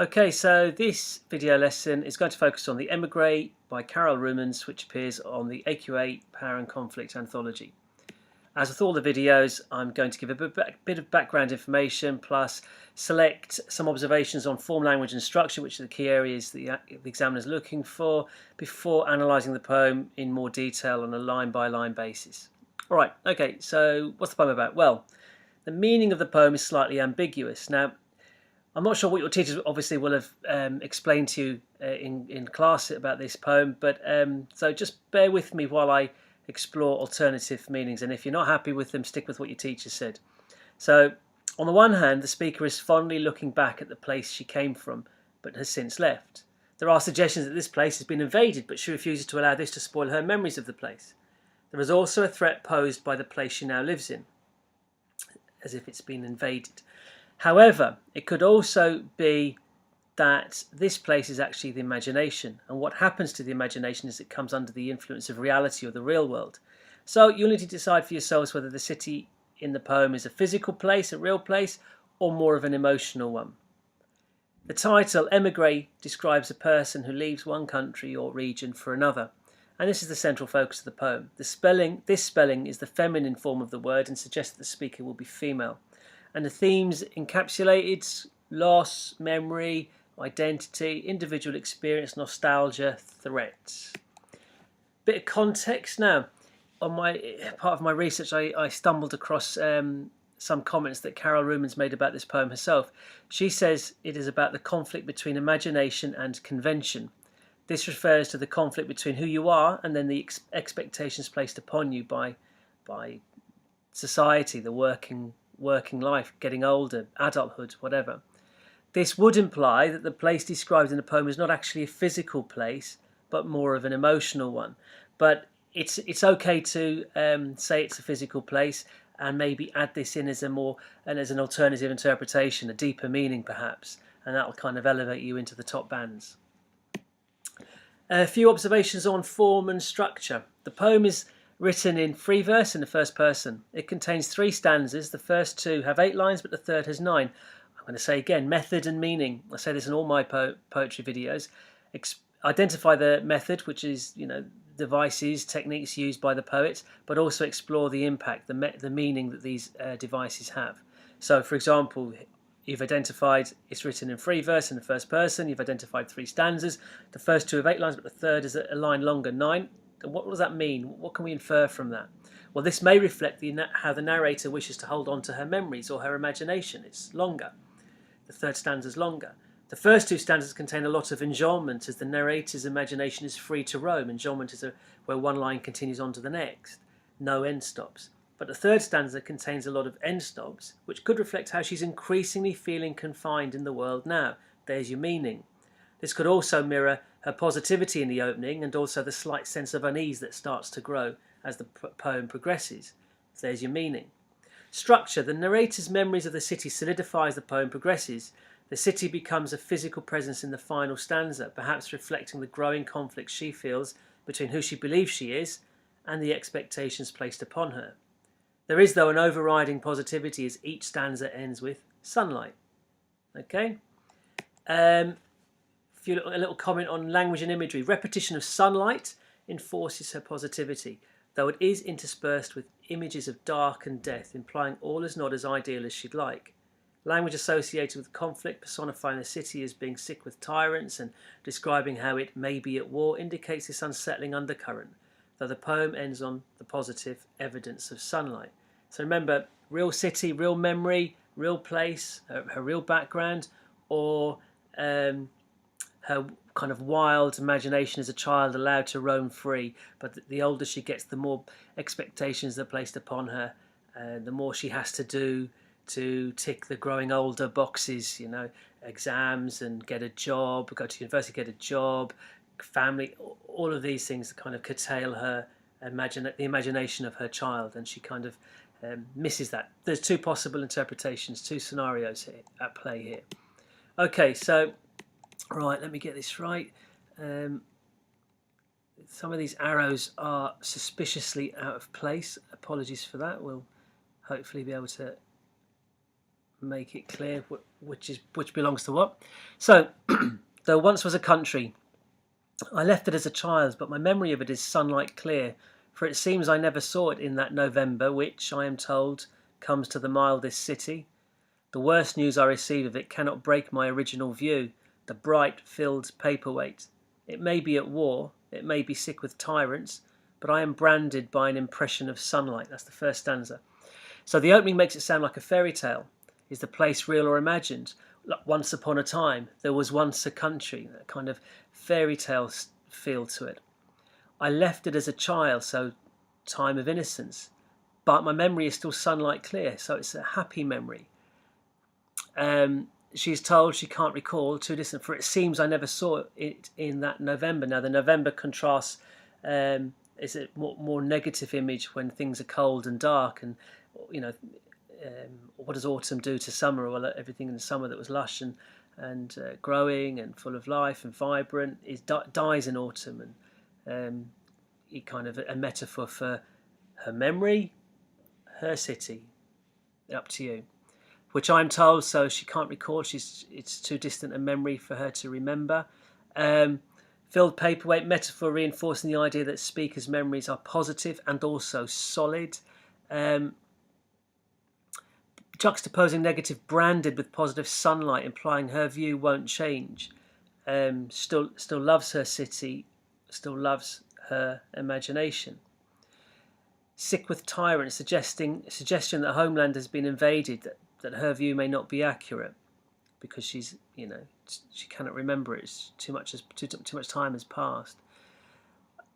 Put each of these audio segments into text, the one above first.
Okay, so this video lesson is going to focus on the Emigre by Carol Rumens, which appears on the AQA Power and Conflict Anthology. As with all the videos, I'm going to give a bit of background information, plus select some observations on form, language and structure, which are the key areas that the examiner is looking for, before analysing the poem in more detail on a line-by-line basis. Alright, okay, so what's the poem about? Well, the meaning of the poem is slightly ambiguous. Now, I'm not sure what your teachers obviously will have explained to you in class about this poem, but so just bear with me while I explore alternative meanings, and if you're not happy with them, stick with what your teacher said. So, on the one hand, the speaker is fondly looking back at the place she came from, but has since left. There are suggestions that this place has been invaded, but she refuses to allow this to spoil her memories of the place. There is also a threat posed by the place she now lives in, as if it's been invaded. However, it could also be that this place is actually the imagination, and what happens to the imagination is it comes under the influence of reality or the real world. So you'll need to decide for yourselves whether the city in the poem is a physical place, a real place, or more of an emotional one. The title, Emigre, describes a person who leaves one country or region for another, and this is the central focus of the poem. This spelling is the feminine form of the word and suggests that the speaker will be female. And the themes encapsulated: loss, memory, identity, individual experience, nostalgia, threats. Bit of context now. On part of my research, I stumbled across some comments that Carol Rumens made about this poem herself. She says it is about the conflict between imagination and convention. This refers to the conflict between who you are and then the expectations placed upon you by society, the working life, getting older, adulthood, whatever. This would imply that the place described in the poem is not actually a physical place, but more of an emotional one. But it's okay to say it's a physical place and maybe add this in as an alternative interpretation, a deeper meaning perhaps, and that will kind of elevate you into the top bands. A few observations on form and structure. The poem is written in free verse in the first person. It contains 3 stanzas. The first 2 have 8 lines, but the third has 9. I'm going to say again, method and meaning. I say this in all my poetry videos. Identify the method, which is, devices, techniques used by the poet, but also explore the impact, the meaning that these devices have. So, for example, you've identified it's written in free verse in the first person. You've identified 3 stanzas. The first 2 have 8 lines, but the third is a line longer, 9. What does that mean? What can we infer from that? Well, this may reflect how the narrator wishes to hold on to her memories or her imagination. It's longer. The third stanza is longer. The first 2 stanzas contain a lot of enjambment, as the narrator's imagination is free to roam. Enjambment is where one line continues on to the next. No end stops. But the third stanza contains a lot of end stops, which could reflect how she's increasingly feeling confined in the world now. There's your meaning. This could also mirror her positivity in the opening and also the slight sense of unease that starts to grow as the poem progresses. There's your meaning. Structure. The narrator's memories of the city solidify as the poem progresses. The city becomes a physical presence in the final stanza, perhaps reflecting the growing conflict she feels between who she believes she is and the expectations placed upon her. There is, though, an overriding positivity as each stanza ends with sunlight. Okay? A little comment on language and imagery. Repetition of sunlight enforces her positivity, though it is interspersed with images of dark and death, implying all is not as ideal as she'd like. Language associated with conflict, personifying the city as being sick with tyrants and describing how it may be at war, indicates this unsettling undercurrent, though the poem ends on the positive evidence of sunlight. So remember, real city, real memory, real place, her real background, or her kind of wild imagination as a child allowed to roam free. But the older she gets, the more expectations are placed upon her, the more she has to do to tick the growing older boxes, exams and get a job, go to university, get a job, family, all of these things that kind of curtail her the imagination of her child, and she kind of misses that. There's 2 possible interpretations, 2 scenarios here at play here. Okay, so right, let me get this right. Some of these arrows are suspiciously out of place. Apologies for that. We'll hopefully be able to make it clear which belongs to what. So, there once was a country. I left it as a child, but my memory of it is sunlight clear, for it seems I never saw it in that November which, I am told, comes to the mildest city. The worst news I receive of it cannot break my original view, the bright, filled paperweight. It may be at war, it may be sick with tyrants, but I am branded by an impression of sunlight. That's the first stanza. So the opening makes it sound like a fairy tale. Is the place real or imagined? Once upon a time, there was once a country, a kind of fairy tale feel to it. I left it as a child, so time of innocence, but my memory is still sunlight clear, so it's a happy memory. She's told she can't recall, too distant, for it seems I never saw it in that November. Now the November contrasts is a more negative image when things are cold and dark, and what does autumn do to summer? Well, everything in the summer that was lush and growing and full of life and vibrant dies in autumn, and it kind of a metaphor for her memory, her city. Up to you. Which I'm told, so she can't recall. It's too distant a memory for her to remember. Filled paperweight, metaphor reinforcing the idea that speakers' memories are positive and also solid. Juxtaposing negative, branded with positive sunlight, implying her view won't change. Still loves her city, still loves her imagination. Sick with tyrants, suggestion that homeland has been invaded, that her view may not be accurate because she cannot remember it. It's too much time has passed.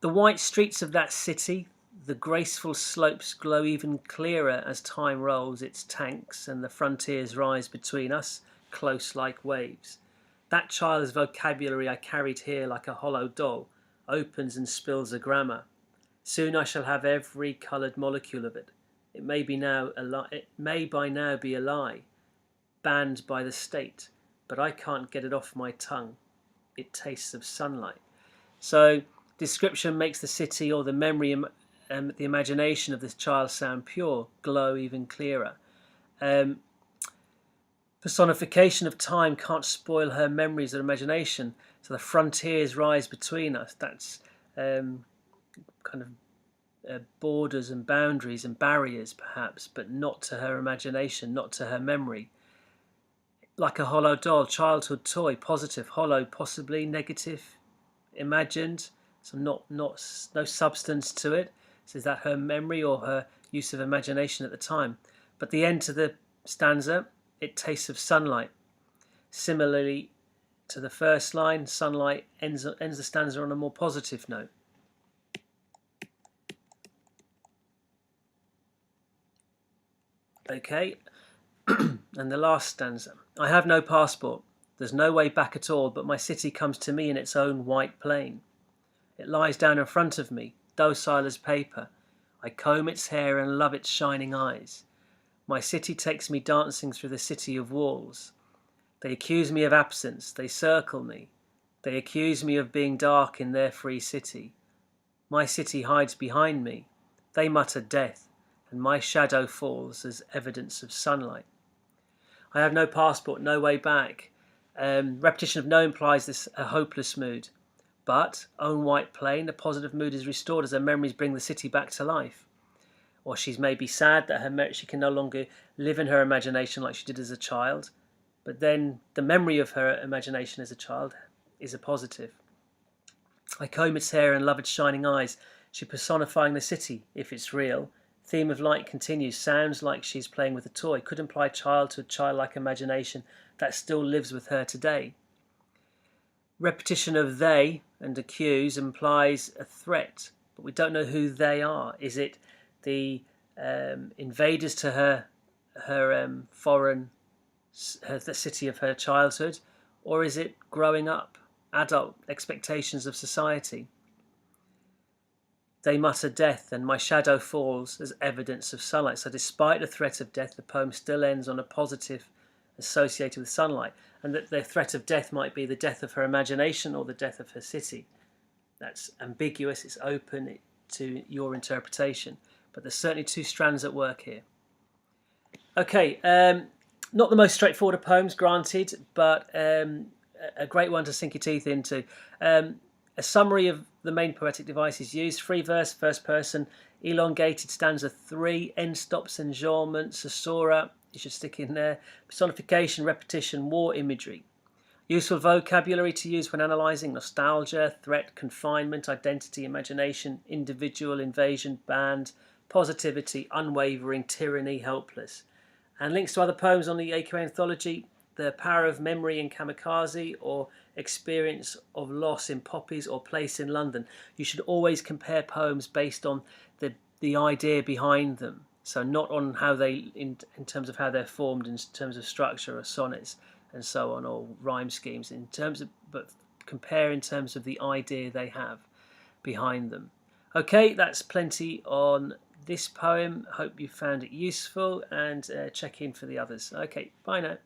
The white streets of that city, the graceful slopes glow even clearer as time rolls its tanks and the frontiers rise between us, close like waves. That child's vocabulary I carried here like a hollow doll opens and spills a grammar. Soon I shall have every coloured molecule of it. It may by now be a lie, banned by the state, but I can't get it off my tongue. It tastes of sunlight. So description makes the city or the memory the imagination of this child sound pure, glow even clearer. Personification of time can't spoil her memories or imagination, so the frontiers rise between us. That's kind of borders and boundaries and barriers perhaps, but not to her imagination, not to her memory. Like a hollow doll, childhood toy, positive, hollow, possibly negative, imagined, so no substance to it. So is that her memory or her use of imagination at the time? But the end to the stanza, it tastes of sunlight. Similarly to the first line, sunlight ends the stanza on a more positive note. Okay, and the last stanza. I have no passport. There's no way back at all, but my city comes to me in its own white plane. It lies down in front of me, docile as paper. I comb its hair and love its shining eyes. My city takes me dancing through the city of walls. They accuse me of absence, they circle me. They accuse me of being dark in their free city. My city hides behind me. They mutter death, and my shadow falls as evidence of sunlight. I have no passport, no way back. Repetition of no implies a hopeless mood. But, own white plane, a positive mood is restored as her memories bring the city back to life. Or she's maybe sad that she can no longer live in her imagination like she did as a child. But then the memory of her imagination as a child is a positive. I comb its hair and love its shining eyes. She's personifying the city, if it's real. Theme of light continues, sounds like she's playing with a toy, could imply childhood, childlike imagination that still lives with her today. Repetition of they and accuse implies a threat, but we don't know who they are. Is it the invaders to her the city of her childhood, or is it growing up, adult expectations of society? They mutter death, and my shadow falls as evidence of sunlight. So despite the threat of death, the poem still ends on a positive associated with sunlight. And that the threat of death might be the death of her imagination or the death of her city. That's ambiguous, it's open to your interpretation. But there's certainly two strands at work here. Okay, Not the most straightforward of poems, granted, but a great one to sink your teeth into. A summary of the main poetic devices used: free verse, first person, elongated stanza 3, end stops, enjambment, caesura, you should stick in there, personification, repetition, war imagery. Useful vocabulary to use when analysing: nostalgia, threat, confinement, identity, imagination, individual, invasion, band, positivity, unwavering, tyranny, helpless. And links to other poems on the AQA Anthology: The Power of Memory in Kamikaze, or Experience of Loss in Poppies, or Place in London. You should always compare poems based on the idea behind them. So not on how they, in terms of how they're formed, in terms of structure or sonnets and so on, or rhyme schemes, in terms of, but compare in terms of the idea they have behind them. Okay, that's plenty on this poem. Hope you found it useful, and check in for the others. Okay, bye now.